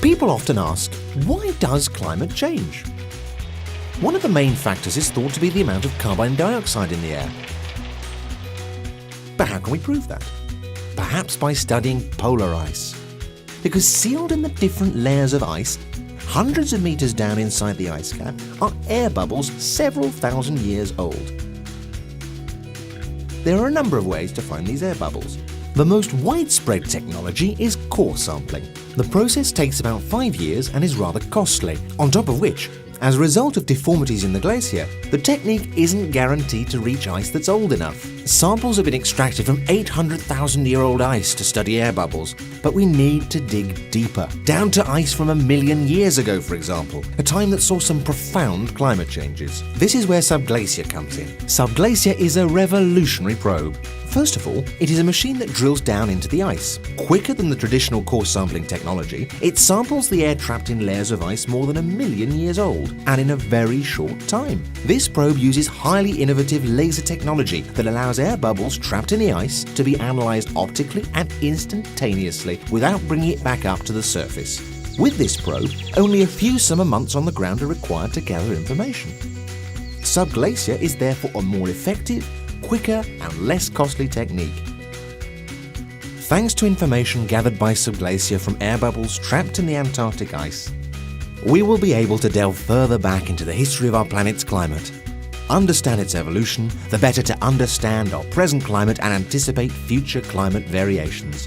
People often ask, why does climate change? One of the main factors is thought to be the amount of carbon dioxide in the air. But how can we prove that? Perhaps by studying polar ice. Because sealed in the different layers of ice, hundreds of meters down inside the ice cap, are air bubbles several thousand years old. There are a number of ways to find these air bubbles. The most widespread technology is core sampling. The process takes about 5 years and is rather costly, on top of which, as a result of deformities in the glacier, the technique isn't guaranteed to reach ice that's old enough. Samples have been extracted from 800,000-year-old ice to study air bubbles, but we need to dig deeper, down to ice from 1 million years ago, for example, a time that saw some profound climate changes. This is where SUBGLACIOR comes in. SUBGLACIOR is a revolutionary probe. First of all, it is a machine that drills down into the ice. Quicker than the traditional core sampling technology, it samples the air trapped in layers of ice more than 1 million years old, and in a very short time. This probe uses highly innovative laser technology that allows air bubbles trapped in the ice to be analysed optically and instantaneously without bringing it back up to the surface. With this probe, only a few summer months on the ground are required to gather information. SUBGLACIOR is therefore a more effective, quicker and less costly technique. Thanks to information gathered by SUBGLACIOR from air bubbles trapped in the Antarctic ice, we will be able to delve further back into the history of our planet's climate, understand its evolution, the better to understand our present climate and anticipate future climate variations.